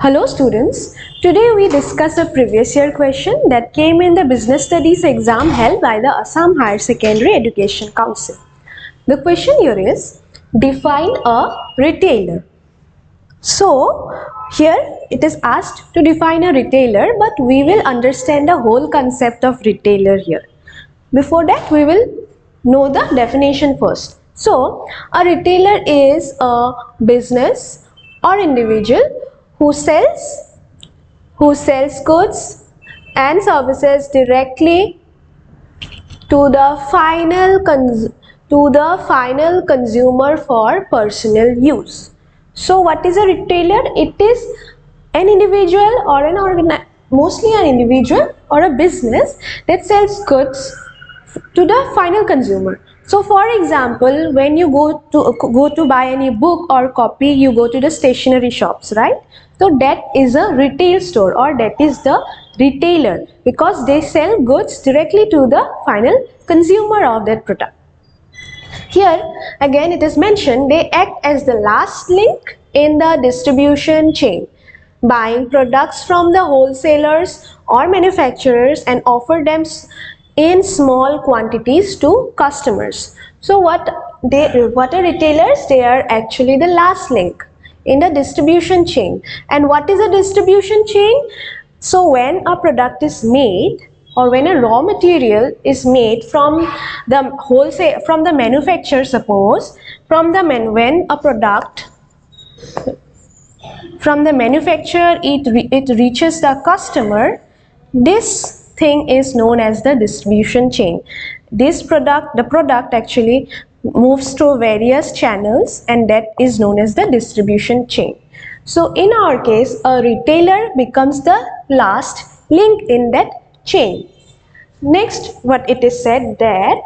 Hello students, today we discuss a previous year question that came in the Business Studies exam held by the Assam Higher Secondary Education Council. The question here is, define a retailer. So, here it is asked to define a retailer, but we will understand the whole concept of retailer here. Before that, we will know the definition first. So, a retailer is a business or individual who sells goods and services directly to the final consumer for personal use. So what is a retailer? It is an individual or mostly an individual or a business that sells goods to the final consumer. So for example, when you go to buy any book or copy, you go to the stationery shops, right? So that is a retail store, or that is the retailer, because they sell goods directly to the final consumer of that product. Here again it is mentioned they act as the last link in the distribution chain, buying products from the wholesalers or manufacturers and offer them in small quantities to customers. So what are retailers? They are actually the last link in the distribution chain. And what is a distribution chain? So when a product is made, or when a raw material is made from the manufacturer, suppose when a product from the manufacturer it reaches the customer, this thing is known as the distribution chain. The product actually moves through various channels, and that is known as the distribution chain. So in our case, a retailer becomes the last link in that chain. Next, what it is said that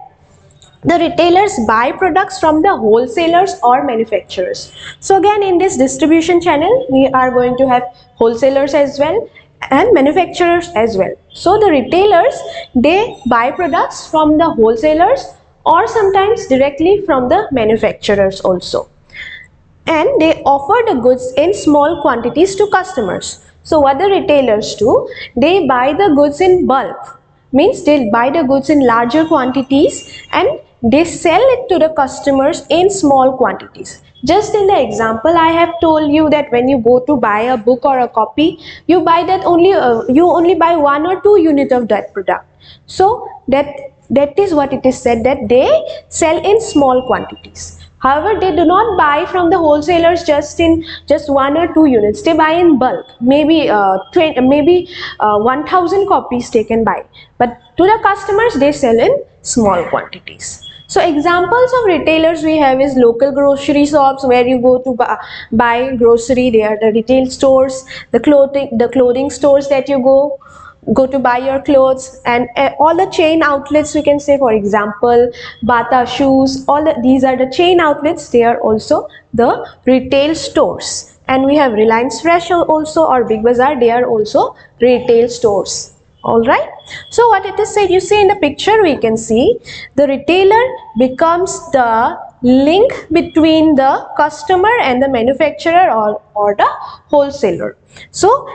the retailers buy products from the wholesalers or manufacturers. So again, in this distribution channel, we are going to have wholesalers as well and manufacturers as well. So the retailers, they buy products from the wholesalers or sometimes directly from the manufacturers also, and they offer the goods in small quantities to customers. So what the retailers do, they buy the goods in bulk, means they'll buy the goods in larger quantities and they sell it to the customers in small quantities. Just in the example I have told you that when you go to buy a book or a copy, you buy that you only buy 1 or 2 units of that product. So that is what it is said, that they sell in small quantities. However, they do not buy from the wholesalers just 1 or 2 units. They buy in bulk, maybe 1000 copies they can buy. But to the customers, they sell in small quantities. So examples of retailers we have is local grocery shops, where you go to buy grocery. They are the retail stores. The clothing stores that you go to buy your clothes, and all the chain outlets, we can say, for example Bata shoes, these are the chain outlets. They are also the retail stores. And we have Reliance Fresh also, or Big Bazaar. They are also retail stores. Alright, so what it is said, you see in the picture, we can see the retailer becomes the link between the customer and the manufacturer or the wholesaler. So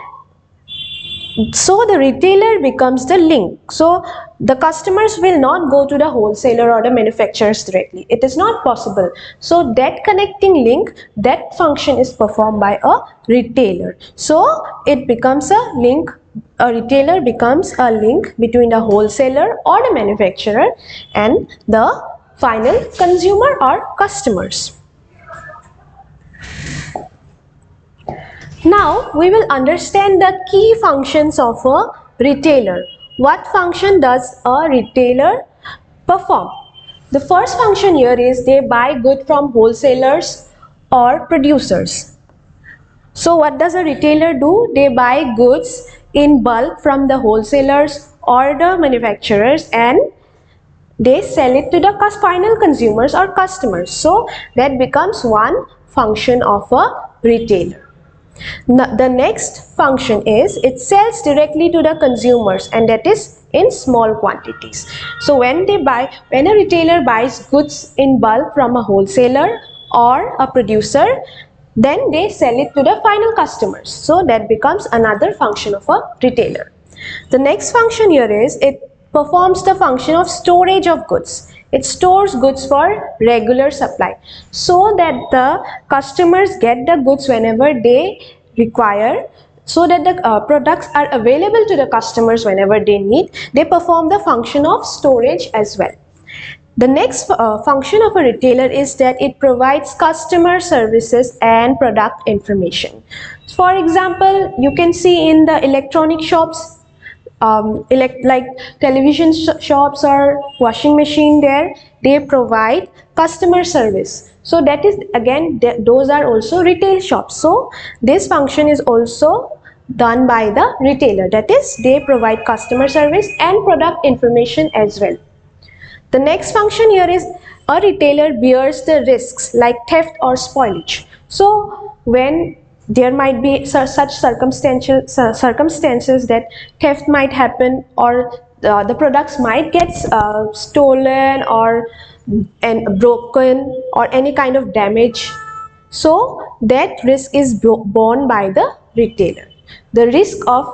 the retailer becomes the link. So the customers will not go to the wholesaler or the manufacturers directly. It is not possible. So that connecting link, that function is performed by a retailer. So it becomes a link. A retailer becomes a link between the wholesaler or the manufacturer and the final consumer or customers. Now we will understand the key functions of a retailer. What function does a retailer perform? The first function here is they buy goods from wholesalers or producers. So what does a retailer do? They buy goods in bulk from the wholesalers or the manufacturers and they sell it to the final consumers or customers. So that becomes one function of a retailer. The next function is it sells directly to the consumers, and that is in small quantities. So when a retailer buys goods in bulk from a wholesaler or a producer, then they sell it to the final customers. So that becomes another function of a retailer. The next function here is it performs the function of storage of goods. It stores goods for regular supply so that the customers get the goods whenever they require, so that the products are available to the customers whenever they need. They perform the function of storage as well. The next function of a retailer is that it provides customer services and product information. For example, you can see in the electronic shops, like television shops or washing machine, there they provide customer service. So that is again, those are also retail shops. So this function is also done by the retailer, that is they provide customer service and product information as well. The next function here is a retailer bears the risks like theft or spoilage. So when there might be such circumstances that theft might happen, or the products might get stolen or broken or any kind of damage. So that risk is borne by the retailer. The risk of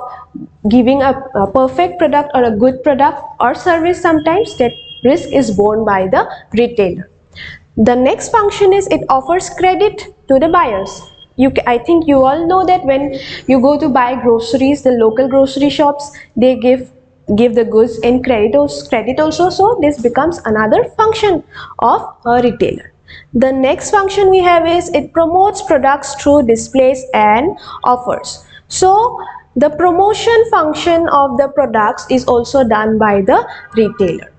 giving a perfect product or a good product or service, sometimes that risk is borne by the retailer. The next function is it offers credit to the buyers. I think you all know that when you go to buy groceries, the local grocery shops, they give the goods in credit also. So this becomes another function of a retailer. The next function we have is it promotes products through displays and offers. So the promotion function of the products is also done by the retailer.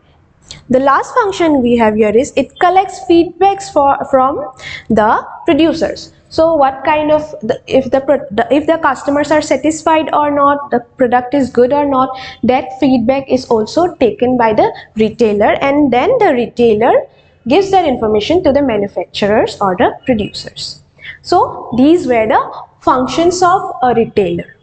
The last function we have here is it collects feedbacks from the producers. So what kind of, if the customers are satisfied or not, the product is good or not, that feedback is also taken by the retailer, and then the retailer gives that information to the manufacturers or the producers. So these were the functions of a retailer.